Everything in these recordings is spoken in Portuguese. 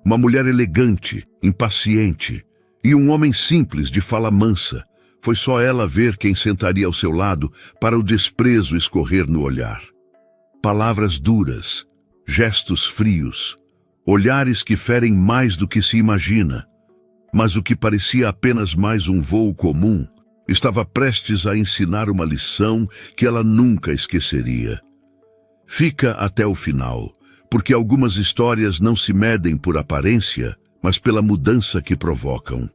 Uma mulher elegante, impaciente, e um homem simples, de fala mansa. Foi só ela ver quem sentaria ao seu lado para o desprezo escorrer no olhar. Palavras duras, gestos frios, olhares que ferem mais do que se imagina. Mas o que parecia apenas mais um voo comum estava prestes a ensinar uma lição que ela nunca esqueceria. Fica até o final, porque algumas histórias não se medem por aparência, mas pela mudança que provocam.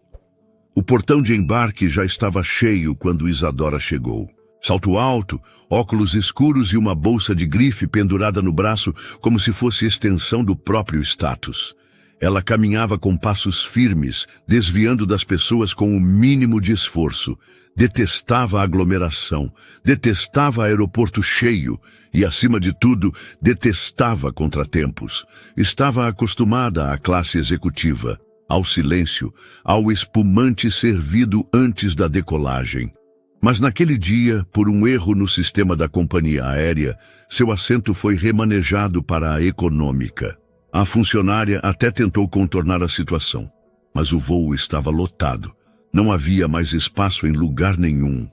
O portão de embarque já estava cheio quando Isadora chegou. Salto alto, óculos escuros e uma bolsa de grife pendurada no braço como se fosse extensão do próprio status. Ela caminhava com passos firmes, desviando das pessoas com o mínimo de esforço. Detestava a aglomeração, detestava aeroporto cheio e, acima de tudo, detestava contratempos. Estava acostumada à classe executiva, ao silêncio, ao espumante servido antes da decolagem. Mas naquele dia, por um erro no sistema da companhia aérea, seu assento foi remanejado para a econômica. A funcionária até tentou contornar a situação, mas o voo estava lotado. Não havia mais espaço em lugar nenhum.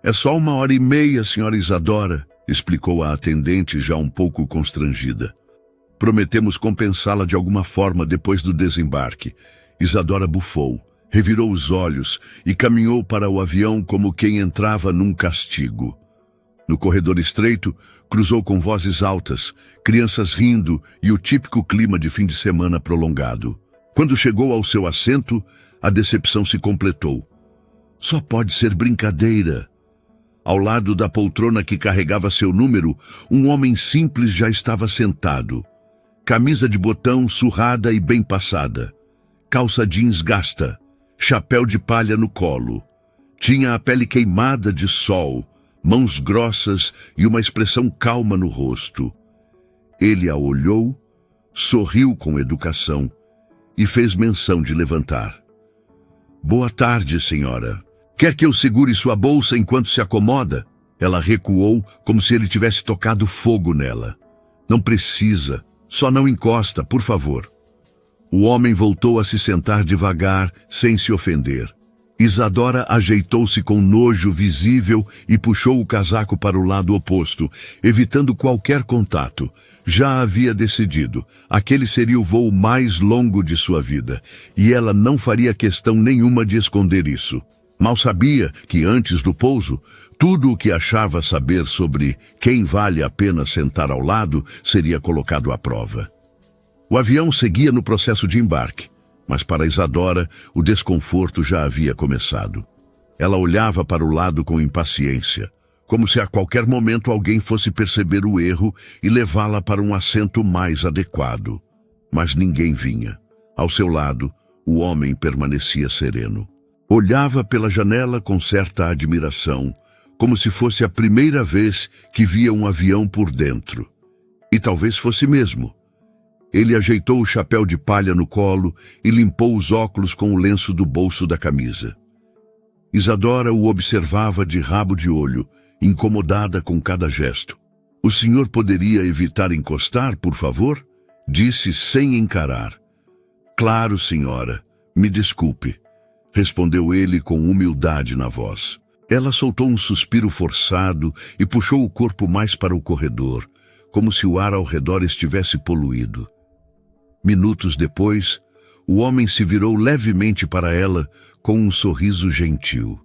É só 1h30, senhora Isadora, explicou a atendente já um pouco constrangida. Prometemos compensá-la de alguma forma depois do desembarque. Isadora bufou, revirou os olhos e caminhou para o avião como quem entrava num castigo. No corredor estreito, cruzou com vozes altas, crianças rindo e o típico clima de fim de semana prolongado. Quando chegou ao seu assento, a decepção se completou. Só pode ser brincadeira. Ao lado da poltrona que carregava seu número, um homem simples já estava sentado. Camisa de botão surrada e bem passada. Calça jeans gasta. Chapéu de palha no colo. Tinha a pele queimada de sol, mãos grossas e uma expressão calma no rosto. Ele a olhou, sorriu com educação e fez menção de levantar. Boa tarde, senhora. Quer que eu segure sua bolsa enquanto se acomoda? Ela recuou como se ele tivesse tocado fogo nela. Não precisa, só não encosta, por favor. O homem voltou a se sentar devagar, sem se ofender. Isadora ajeitou-se com nojo visível e puxou o casaco para o lado oposto, evitando qualquer contato. Já havia decidido, aquele seria o voo mais longo de sua vida, e ela não faria questão nenhuma de esconder isso. Mal sabia que, antes do pouso, tudo o que achava saber sobre quem vale a pena sentar ao lado seria colocado à prova. O avião seguia no processo de embarque, mas para Isadora o desconforto já havia começado. Ela olhava para o lado com impaciência, como se a qualquer momento alguém fosse perceber o erro e levá-la para um assento mais adequado. Mas ninguém vinha. Ao seu lado, o homem permanecia sereno. Olhava pela janela com certa admiração, como se fosse a primeira vez que via um avião por dentro. E talvez fosse mesmo. Ele ajeitou o chapéu de palha no colo e limpou os óculos com o lenço do bolso da camisa. Isadora o observava de rabo de olho, incomodada com cada gesto. O senhor poderia evitar encostar, por favor? Disse sem encarar. Claro, senhora. Me desculpe. Respondeu ele com humildade na voz. Ela soltou um suspiro forçado e puxou o corpo mais para o corredor, como se o ar ao redor estivesse poluído. Minutos depois, o homem se virou levemente para ela com um sorriso gentil.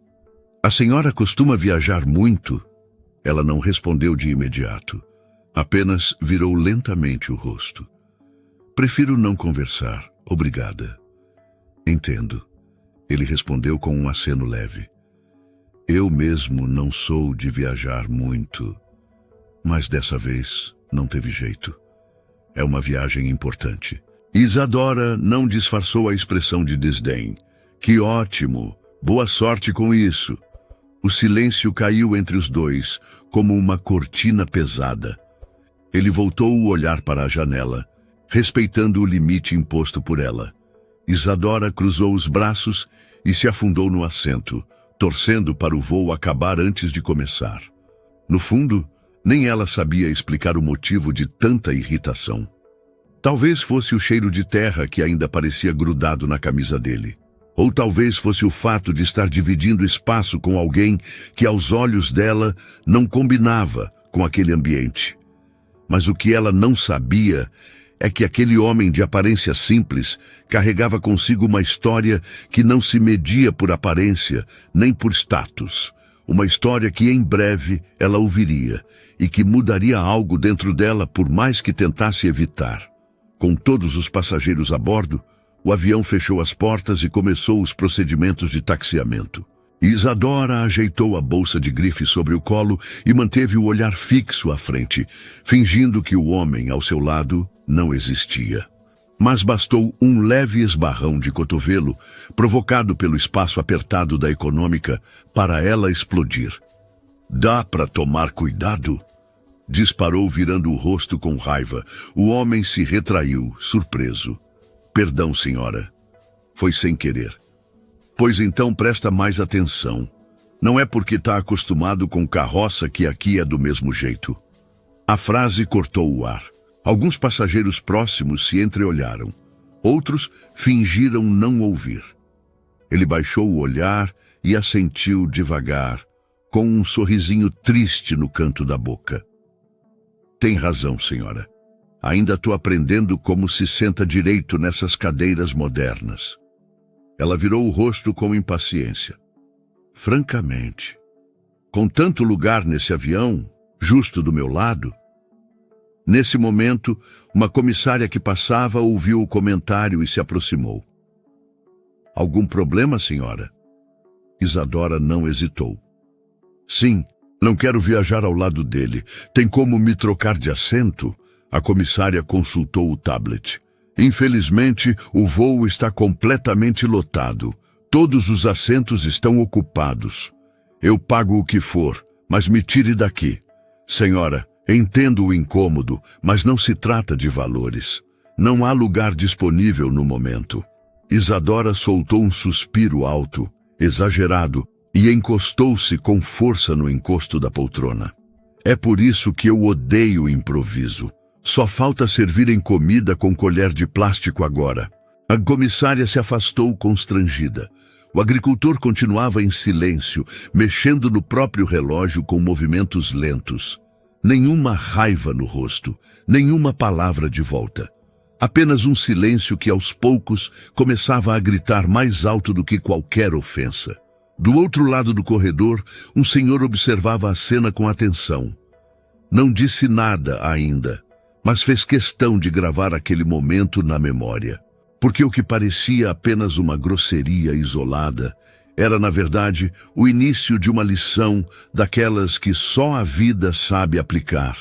A senhora costuma viajar muito? Ela não respondeu de imediato. Apenas virou lentamente o rosto. Prefiro não conversar, obrigada. Entendo. Ele respondeu com um aceno leve. Eu mesmo não sou de viajar muito, mas dessa vez não teve jeito. É uma viagem importante. Isadora não disfarçou a expressão de desdém. Que ótimo! Boa sorte com isso! O silêncio caiu entre os dois, como uma cortina pesada. Ele voltou o olhar para a janela, respeitando o limite imposto por ela. Isadora cruzou os braços e se afundou no assento, torcendo para o voo acabar antes de começar. No fundo, nem ela sabia explicar o motivo de tanta irritação. Talvez fosse o cheiro de terra que ainda parecia grudado na camisa dele. Ou talvez fosse o fato de estar dividindo espaço com alguém que, aos olhos dela, não combinava com aquele ambiente. Mas o que ela não sabia é que aquele homem de aparência simples carregava consigo uma história que não se media por aparência nem por status. Uma história que em breve ela ouviria e que mudaria algo dentro dela por mais que tentasse evitar. Com todos os passageiros a bordo, o avião fechou as portas e começou os procedimentos de taxiamento. Isadora ajeitou a bolsa de grife sobre o colo e manteve o olhar fixo à frente, fingindo que o homem ao seu lado não existia. Mas bastou um leve esbarrão de cotovelo, provocado pelo espaço apertado da econômica, para ela explodir. "Dá para tomar cuidado?" Disparou virando o rosto com raiva. O homem se retraiu, surpreso. "Perdão, senhora. Foi sem querer." "Pois então presta mais atenção. Não é porque está acostumado com carroça que aqui é do mesmo jeito." A frase cortou o ar. Alguns passageiros próximos se entreolharam. Outros fingiram não ouvir. Ele baixou o olhar e assentiu devagar, com um sorrisinho triste no canto da boca. "Tem razão, senhora. Ainda estou aprendendo como se senta direito nessas cadeiras modernas." Ela virou o rosto com impaciência. "Francamente, com tanto lugar nesse avião, justo do meu lado..." Nesse momento, uma comissária que passava ouviu o comentário e se aproximou. "Algum problema, senhora?" Isadora não hesitou. "Sim, não quero viajar ao lado dele. Tem como me trocar de assento?" A comissária consultou o tablet. "Infelizmente, o voo está completamente lotado. Todos os assentos estão ocupados. Eu pago o que for, mas me tire daqui. Senhora, entendo o incômodo, mas não se trata de valores. Não há lugar disponível no momento." Isadora soltou um suspiro alto, exagerado, e encostou-se com força no encosto da poltrona. "É por isso que eu odeio o improviso. Só falta servirem comida com colher de plástico agora." A comissária se afastou constrangida. O agricultor continuava em silêncio, mexendo no próprio relógio com movimentos lentos. Nenhuma raiva no rosto, nenhuma palavra de volta. Apenas um silêncio que aos poucos começava a gritar mais alto do que qualquer ofensa. Do outro lado do corredor, um senhor observava a cena com atenção. Não disse nada ainda, mas fez questão de gravar aquele momento na memória. Porque o que parecia apenas uma grosseria isolada era, na verdade, o início de uma lição daquelas que só a vida sabe aplicar.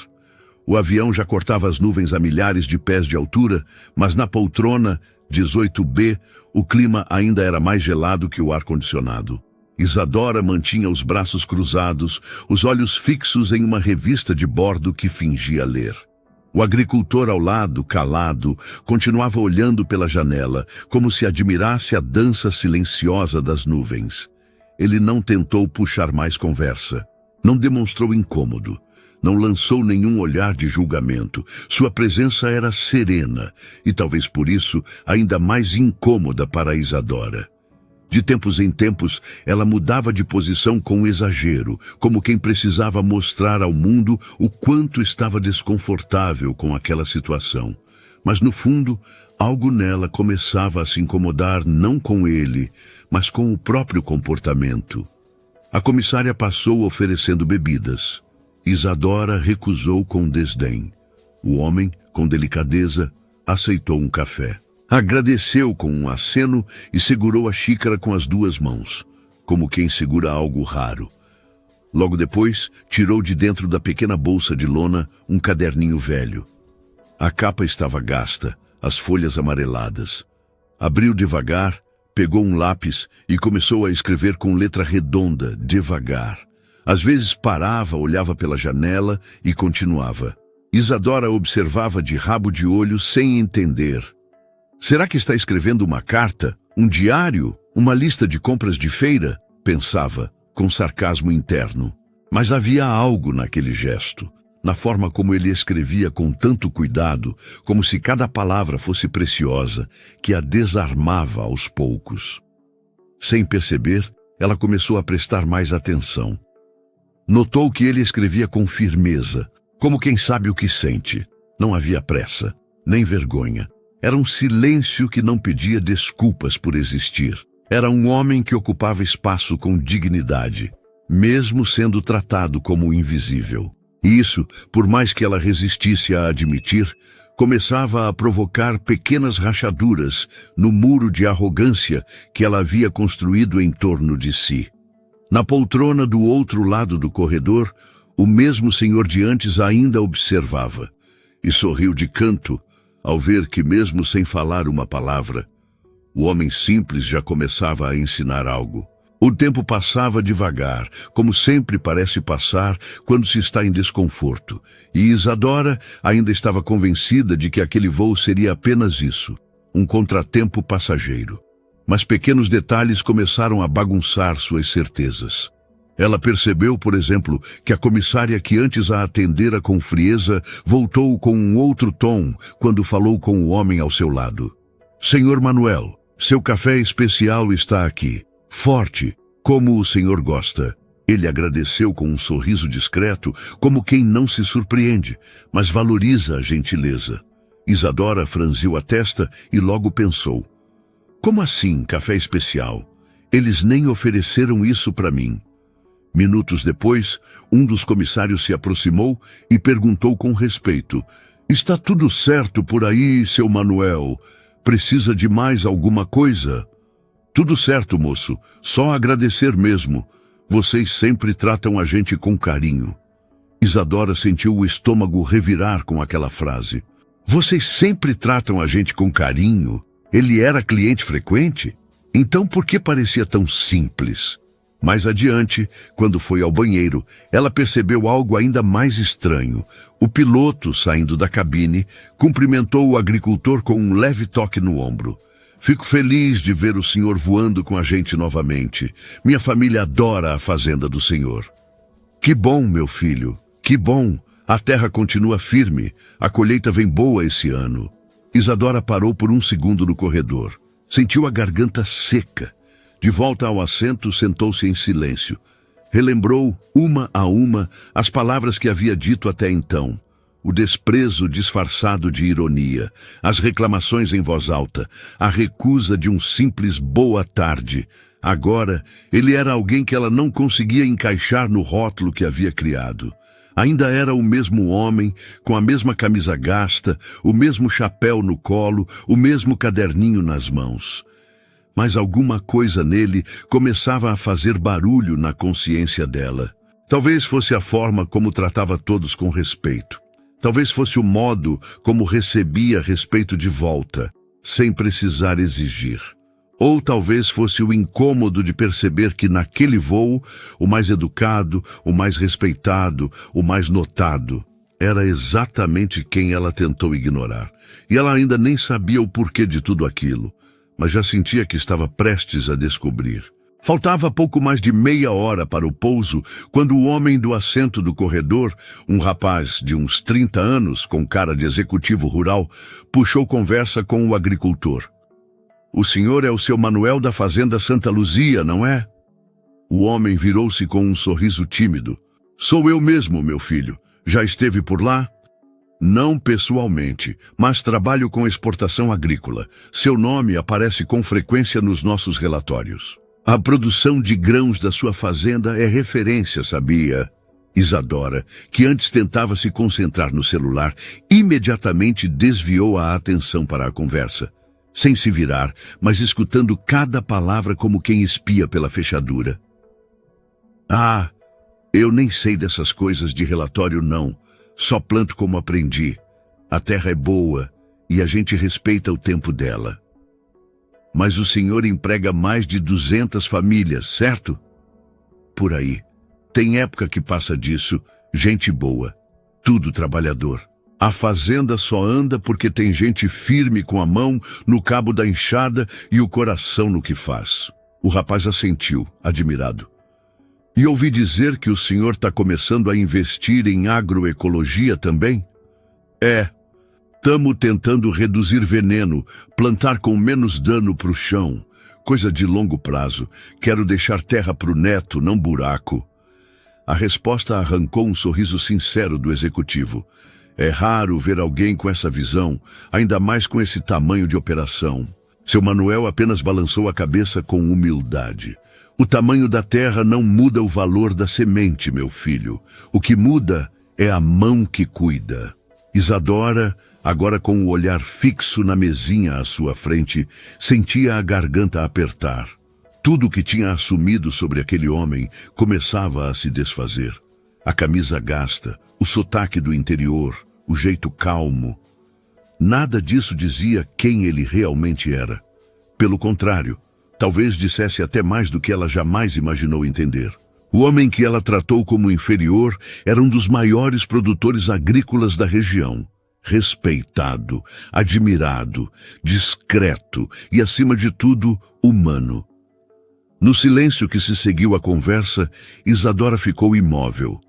O avião já cortava as nuvens a milhares de pés de altura, mas na poltrona 18B o clima ainda era mais gelado que o ar-condicionado. Isadora mantinha os braços cruzados, os olhos fixos em uma revista de bordo que fingia ler. O agricultor ao lado, calado, continuava olhando pela janela, como se admirasse a dança silenciosa das nuvens. Ele não tentou puxar mais conversa. Não demonstrou incômodo. Não lançou nenhum olhar de julgamento. Sua presença era serena e, talvez por isso, ainda mais incômoda para Isadora. De tempos em tempos, ela mudava de posição com exagero, como quem precisava mostrar ao mundo o quanto estava desconfortável com aquela situação. Mas, no fundo, algo nela começava a se incomodar não com ele, mas com o próprio comportamento. A comissária passou oferecendo bebidas. Isadora recusou com desdém. O homem, com delicadeza, aceitou um café. Agradeceu com um aceno e segurou a xícara com as duas mãos, como quem segura algo raro. Logo depois, tirou de dentro da pequena bolsa de lona um caderninho velho. A capa estava gasta, as folhas amareladas. Abriu devagar, pegou um lápis e começou a escrever com letra redonda, devagar. Às vezes parava, olhava pela janela e continuava. Isadora observava de rabo de olho sem entender. Será que está escrevendo uma carta, um diário, uma lista de compras de feira? Pensava, com sarcasmo interno. Mas havia algo naquele gesto. na forma como ele escrevia com tanto cuidado, como se cada palavra fosse preciosa, que a desarmava aos poucos. Sem perceber, ela começou a prestar mais atenção. Notou que ele escrevia com firmeza, como quem sabe o que sente. Não havia pressa, nem vergonha. Era um silêncio que não pedia desculpas por existir. Era um homem que ocupava espaço com dignidade, mesmo sendo tratado como invisível. E isso, por mais que ela resistisse a admitir, começava a provocar pequenas rachaduras no muro de arrogância que ela havia construído em torno de si. Na poltrona do outro lado do corredor, o mesmo senhor de antes ainda observava, e sorriu de canto ao ver que, mesmo sem falar uma palavra, o homem simples já começava a ensinar algo. O tempo passava devagar, como sempre parece passar quando se está em desconforto, e Isadora ainda estava convencida de que aquele voo seria apenas isso, um contratempo passageiro. Mas pequenos detalhes começaram a bagunçar suas certezas. Ela percebeu, por exemplo, que a comissária que antes a atendera com frieza voltou com um outro tom quando falou com o homem ao seu lado. "Senhor Manuel, seu café especial está aqui. Forte, como o senhor gosta." Ele agradeceu com um sorriso discreto, como quem não se surpreende, mas valoriza a gentileza. Isadora franziu a testa e logo pensou: "Como assim, café especial? Eles nem ofereceram isso para mim." Minutos depois, um dos comissários se aproximou e perguntou com respeito: "Está tudo certo por aí, seu Manuel? Precisa de mais alguma coisa?" "Tudo certo, moço. Só agradecer mesmo. Vocês sempre tratam a gente com carinho." Isadora sentiu o estômago revirar com aquela frase. "Vocês sempre tratam a gente com carinho?" Ele era cliente frequente? Então por que parecia tão simples? Mais adiante, quando foi ao banheiro, ela percebeu algo ainda mais estranho. O piloto, saindo da cabine, cumprimentou o agricultor com um leve toque no ombro. "Fico feliz de ver o senhor voando com a gente novamente. Minha família adora a fazenda do senhor." "Que bom, meu filho, que bom. A terra continua firme. A colheita vem boa esse ano." Isadora parou por um segundo no corredor. Sentiu a garganta seca. De volta ao assento, sentou-se em silêncio. Relembrou, uma a uma, as palavras que havia dito até então. O desprezo disfarçado de ironia, as reclamações em voz alta, a recusa de um simples boa tarde. Agora, ele era alguém que ela não conseguia encaixar no rótulo que havia criado. Ainda era o mesmo homem, com a mesma camisa gasta, o mesmo chapéu no colo, o mesmo caderninho nas mãos. Mas alguma coisa nele começava a fazer barulho na consciência dela. Talvez fosse a forma como tratava todos com respeito. Talvez fosse o modo como recebia respeito de volta, sem precisar exigir. Ou talvez fosse o incômodo de perceber que naquele voo, o mais educado, o mais respeitado, o mais notado, era exatamente quem ela tentou ignorar. E ela ainda nem sabia o porquê de tudo aquilo, mas já sentia que estava prestes a descobrir. Faltava pouco mais de meia hora para o pouso, quando o homem do assento do corredor, um rapaz de uns 30 anos, com cara de executivo rural, puxou conversa com o agricultor. "O senhor é o seu Manuel da fazenda Santa Luzia, não é?" O homem virou-se com um sorriso tímido. "Sou eu mesmo, meu filho. Já esteve por lá?" "Não pessoalmente, mas trabalho com exportação agrícola. Seu nome aparece com frequência nos nossos relatórios. A produção de grãos da sua fazenda é referência, sabia?" Isadora, que antes tentava se concentrar no celular, imediatamente desviou a atenção para a conversa, sem se virar, mas escutando cada palavra como quem espia pela fechadura. "Ah, eu nem sei dessas coisas de relatório, não. Só planto como aprendi. A terra é boa e a gente respeita o tempo dela." "Mas o senhor emprega mais de 200 famílias, certo?" "Por aí. Tem época que passa disso. Gente boa. Tudo trabalhador. A fazenda só anda porque tem gente firme com a mão no cabo da enxada e o coração no que faz." O rapaz assentiu, admirado. E ouvi dizer que o senhor está começando a investir em agroecologia também? É. Estamos tentando reduzir veneno, plantar com menos dano para o chão. Coisa de longo prazo. Quero deixar terra para o neto, não buraco. A resposta arrancou um sorriso sincero do executivo. É raro ver alguém com essa visão, ainda mais com esse tamanho de operação. Seu Manuel apenas balançou a cabeça com humildade. O tamanho da terra não muda o valor da semente, meu filho. O que muda é a mão que cuida. Isadora, agora com o olhar fixo na mesinha à sua frente, sentia a garganta apertar. Tudo o que tinha assumido sobre aquele homem começava a se desfazer. A camisa gasta, o sotaque do interior, o jeito calmo. Nada disso dizia quem ele realmente era. Pelo contrário, talvez dissesse até mais do que ela jamais imaginou entender. O homem que ela tratou como inferior era um dos maiores produtores agrícolas da região. Respeitado, admirado, discreto e, acima de tudo, humano. No silêncio que se seguiu à conversa, Isadora ficou imóvel.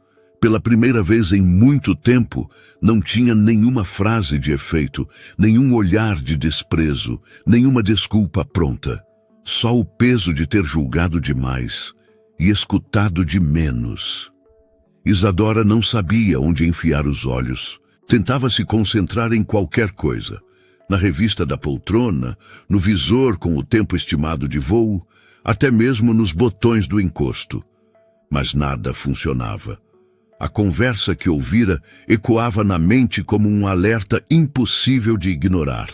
Pela primeira vez em muito tempo, não tinha nenhuma frase de efeito, nenhum olhar de desprezo, nenhuma desculpa pronta. Só o peso de ter julgado demais e escutado de menos. Isadora não sabia onde enfiar os olhos. Tentava se concentrar em qualquer coisa. Na revista da poltrona, no visor com o tempo estimado de voo, até mesmo nos botões do encosto. Mas nada funcionava. A conversa que ouvira ecoava na mente como um alerta impossível de ignorar.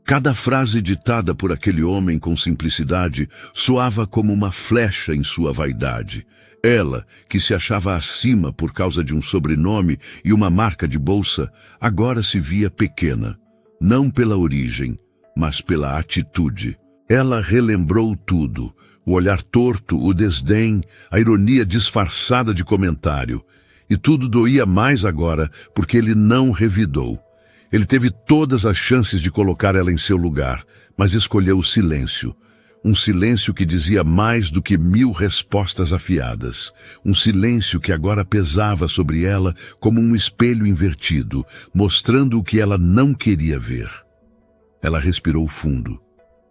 Cada frase ditada por aquele homem com simplicidade soava como uma flecha em sua vaidade. Ela, que se achava acima por causa de um sobrenome e uma marca de bolsa, agora se via pequena, não pela origem, mas pela atitude. Ela relembrou tudo, o olhar torto, o desdém, a ironia disfarçada de comentário. E tudo doía mais agora, porque ele não revidou. Ele teve todas as chances de colocar ela em seu lugar, mas escolheu o silêncio. Um silêncio que dizia mais do que 1000 respostas afiadas. Um silêncio que agora pesava sobre ela como um espelho invertido, mostrando o que ela não queria ver. Ela respirou fundo.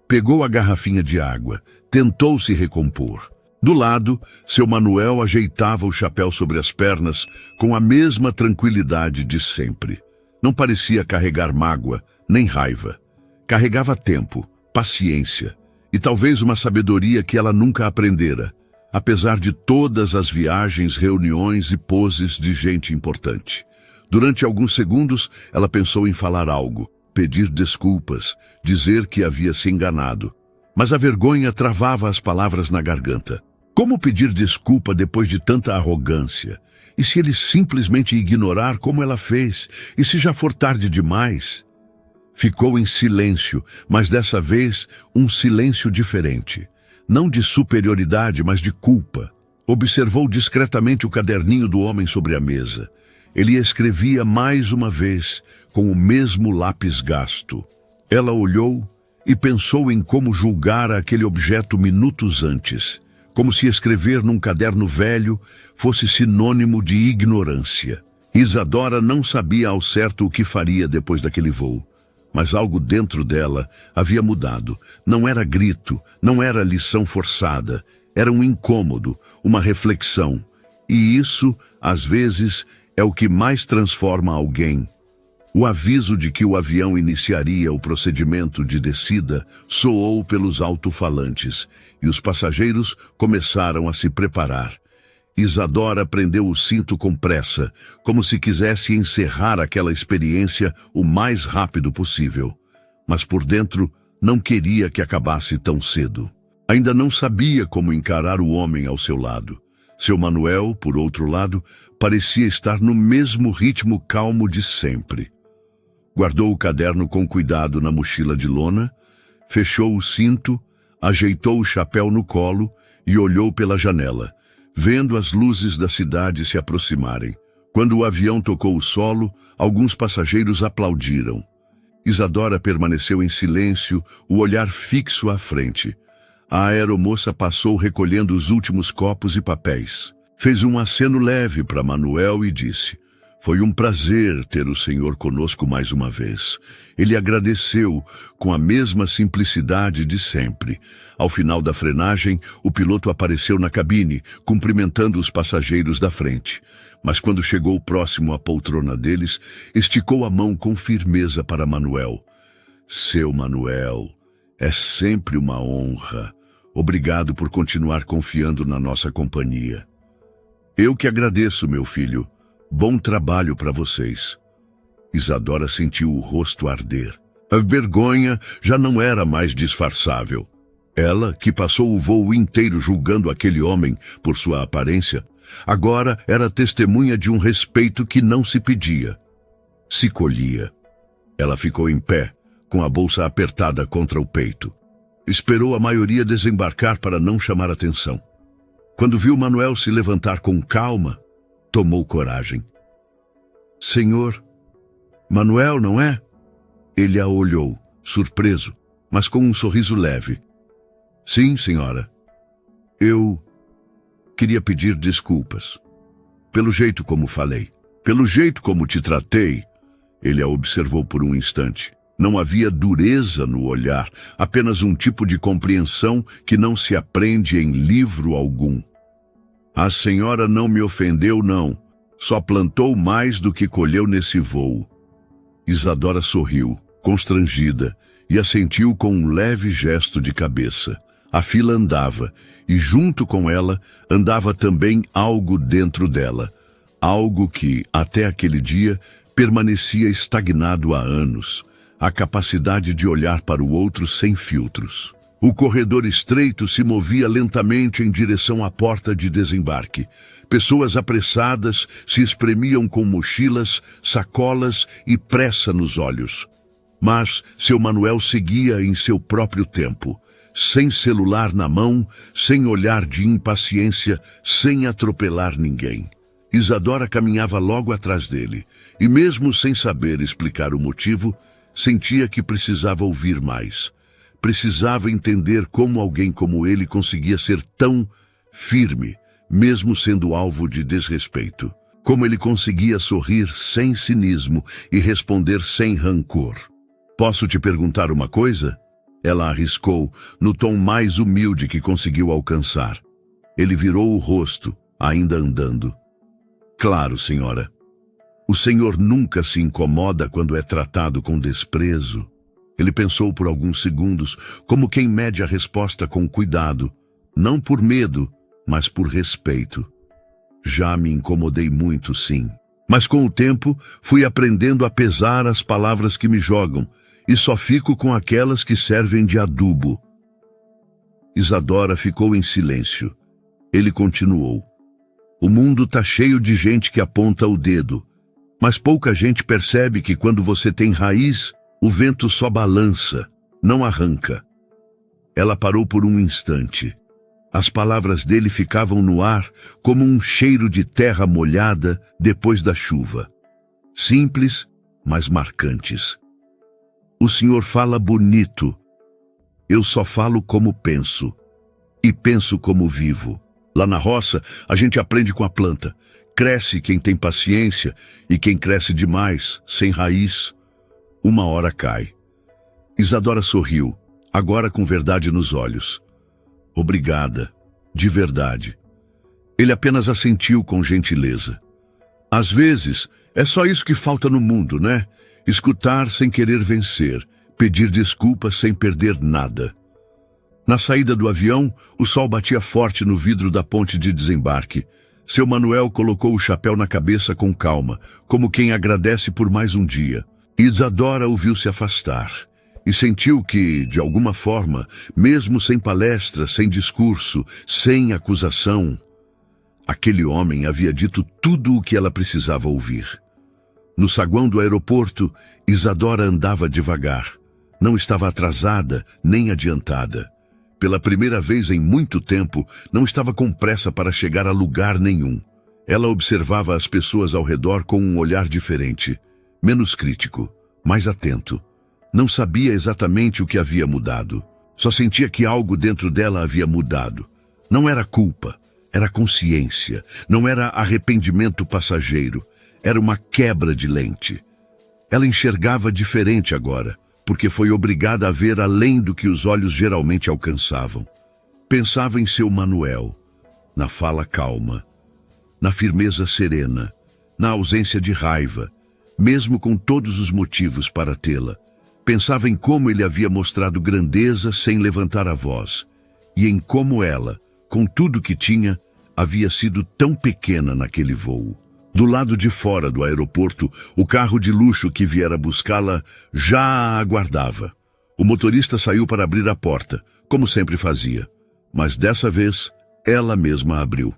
Pegou a garrafinha de água, tentou se recompor. Do lado, seu Manuel ajeitava o chapéu sobre as pernas com a mesma tranquilidade de sempre. Não parecia carregar mágoa, nem raiva. Carregava tempo, paciência e talvez uma sabedoria que ela nunca aprendera, apesar de todas as viagens, reuniões e poses de gente importante. Durante alguns segundos, ela pensou em falar algo, pedir desculpas, dizer que havia se enganado. Mas a vergonha travava as palavras na garganta. Como pedir desculpa depois de tanta arrogância? E se ele simplesmente ignorar como ela fez? E se já for tarde demais? Ficou em silêncio, mas dessa vez um silêncio diferente. Não de superioridade, mas de culpa. Observou discretamente o caderninho do homem sobre a mesa. Ele escrevia mais uma vez, com o mesmo lápis gasto. Ela olhou e pensou em como julgara aquele objeto minutos antes. Como se escrever num caderno velho fosse sinônimo de ignorância. Isadora não sabia ao certo o que faria depois daquele voo. Mas algo dentro dela havia mudado. Não era grito, não era lição forçada. Era um incômodo, uma reflexão. E isso, às vezes, é o que mais transforma alguém. O aviso de que o avião iniciaria o procedimento de descida soou pelos alto-falantes e os passageiros começaram a se preparar. Isadora prendeu o cinto com pressa, como se quisesse encerrar aquela experiência o mais rápido possível. Mas por dentro não queria que acabasse tão cedo. Ainda não sabia como encarar o homem ao seu lado. Seu Manuel, por outro lado, parecia estar no mesmo ritmo calmo de sempre. Guardou o caderno com cuidado na mochila de lona, fechou o cinto, ajeitou o chapéu no colo e olhou pela janela, vendo as luzes da cidade se aproximarem. Quando o avião tocou o solo, alguns passageiros aplaudiram. Isadora permaneceu em silêncio, o olhar fixo à frente. a aeromoça passou recolhendo os últimos copos e papéis. Fez um aceno leve para Manuel e disse: "Foi um prazer ter o senhor conosco mais uma vez." Ele agradeceu com a mesma simplicidade de sempre. Ao final da frenagem, o piloto apareceu na cabine, cumprimentando os passageiros da frente. Mas quando chegou próximo à poltrona deles, esticou a mão com firmeza para Manuel. "Seu Manuel, é sempre uma honra. Obrigado por continuar confiando na nossa companhia." "Eu que agradeço, meu filho. Bom trabalho para vocês." Isadora sentiu o rosto arder. A vergonha já não era mais disfarçável. Ela, que passou o voo inteiro julgando aquele homem por sua aparência, agora era testemunha de um respeito que não se pedia, se colhia. Ela ficou em pé, com a bolsa apertada contra o peito. Esperou a maioria desembarcar para não chamar atenção. Quando viu Manuel se levantar com calma, tomou coragem. "Senhor, Manuel, não é?" Ele a olhou, surpreso, mas com um sorriso leve. "Sim, senhora. Eu queria pedir desculpas. Pelo jeito como falei, pelo jeito como te tratei." Ele a observou por um instante. Não havia dureza no olhar, apenas um tipo de compreensão que não se aprende em livro algum. "A senhora não me ofendeu, não. Só plantou mais do que colheu nesse voo." Isadora sorriu, constrangida, e assentiu com um leve gesto de cabeça. A fila andava, e junto com ela andava também algo dentro dela, algo que, até aquele dia, permanecia estagnado há anos, a capacidade de olhar para o outro sem filtros. O corredor estreito se movia lentamente em direção à porta de desembarque. Pessoas apressadas se espremiam com mochilas, sacolas e pressa nos olhos. Mas seu Manuel seguia em seu próprio tempo, sem celular na mão, sem olhar de impaciência, sem atropelar ninguém. Isadora caminhava logo atrás dele, e mesmo sem saber explicar o motivo, sentia que precisava ouvir mais. Precisava entender como alguém como ele conseguia ser tão firme, mesmo sendo alvo de desrespeito. Como ele conseguia sorrir sem cinismo e responder sem rancor. "Posso te perguntar uma coisa?" Ela arriscou, no tom mais humilde que conseguiu alcançar. Ele virou o rosto, ainda andando. "Claro, senhora. O senhor nunca se incomoda quando é tratado com desprezo?" Ele pensou por alguns segundos, como quem mede a resposta com cuidado, não por medo, mas por respeito. "Já me incomodei muito, sim. Mas com o tempo, fui aprendendo a pesar as palavras que me jogam, e só fico com aquelas que servem de adubo." Isadora ficou em silêncio. Ele continuou. "O mundo tá cheio de gente que aponta o dedo, mas pouca gente percebe que quando você tem raiz, o vento só balança, não arranca." Ela parou por um instante. As palavras dele ficavam no ar como um cheiro de terra molhada depois da chuva. Simples, mas marcantes. "O senhor fala bonito. Eu só falo como penso. E penso como vivo. Lá na roça, a gente aprende com a planta. Cresce quem tem paciência e quem cresce demais, sem raiz, uma hora cai." Isadora sorriu, agora com verdade nos olhos. "Obrigada, de verdade." Ele apenas assentiu com gentileza. Às vezes, é só isso que falta no mundo, né? Escutar sem querer vencer, pedir desculpas sem perder nada. Na saída do avião, o sol batia forte no vidro da ponte de desembarque. Seu Manuel colocou o chapéu na cabeça com calma, como quem agradece por mais um dia. Isadora ouviu-se afastar e sentiu que, de alguma forma, mesmo sem palestra, sem discurso, sem acusação, aquele homem havia dito tudo o que ela precisava ouvir. No saguão do aeroporto, Isadora andava devagar. Não estava atrasada nem adiantada. Pela primeira vez em muito tempo, não estava com pressa para chegar a lugar nenhum. Ela observava as pessoas ao redor com um olhar diferente, menos crítico, mais atento. Não sabia exatamente o que havia mudado. Só sentia que algo dentro dela havia mudado. Não era culpa, era consciência. Não era arrependimento passageiro, era uma quebra de lente. Ela enxergava diferente agora, porque foi obrigada a ver além do que os olhos geralmente alcançavam. Pensava em seu Manuel, na fala calma, na firmeza serena, na ausência de raiva, mesmo com todos os motivos para tê-la. Pensava em como ele havia mostrado grandeza sem levantar a voz, e em como ela, com tudo que tinha, havia sido tão pequena naquele voo. Do lado de fora do aeroporto, o carro de luxo que viera buscá-la já a aguardava. O motorista saiu para abrir a porta, como sempre fazia, mas dessa vez ela mesma abriu.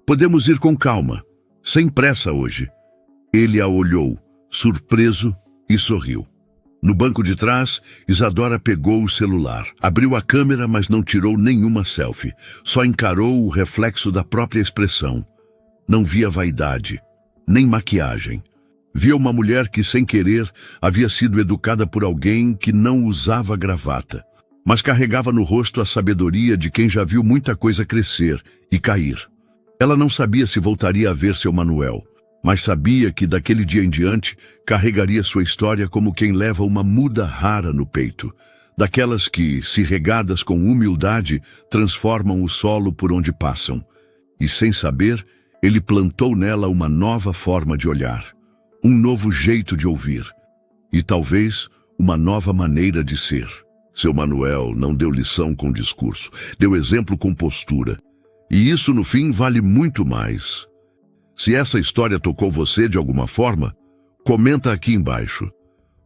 Podemos ir com calma, sem pressa hoje. Ele a olhou, surpreso, e sorriu. No banco de trás, Isadora pegou o celular. Abriu a câmera, mas não tirou nenhuma selfie. Só encarou o reflexo da própria expressão. Não via vaidade, nem maquiagem. Via uma mulher que, sem querer, havia sido educada por alguém que não usava gravata, mas carregava no rosto a sabedoria de quem já viu muita coisa crescer e cair. Ela não sabia se voltaria a ver seu Manuel, mas sabia que daquele dia em diante carregaria sua história como quem leva uma muda rara no peito, daquelas que, se regadas com humildade, transformam o solo por onde passam. E sem saber, ele plantou nela uma nova forma de olhar, um novo jeito de ouvir, e talvez uma nova maneira de ser. Seu Manuel não deu lição com discurso, deu exemplo com postura, e isso no fim vale muito mais. Se essa história tocou você de alguma forma, comenta aqui embaixo.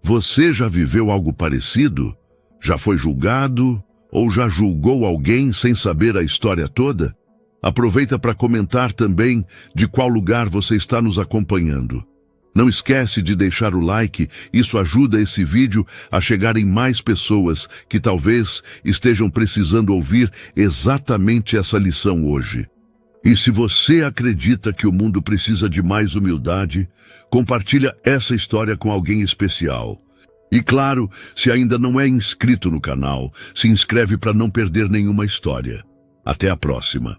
Você já viveu algo parecido? Já foi julgado? Ou já julgou alguém sem saber a história toda? Aproveita para comentar também de qual lugar você está nos acompanhando. Não esquece de deixar o like, isso ajuda esse vídeo a chegar em mais pessoas que talvez estejam precisando ouvir exatamente essa lição hoje. E se você acredita que o mundo precisa de mais humildade, compartilha essa história com alguém especial. E claro, se ainda não é inscrito no canal, se inscreve para não perder nenhuma história. Até a próxima.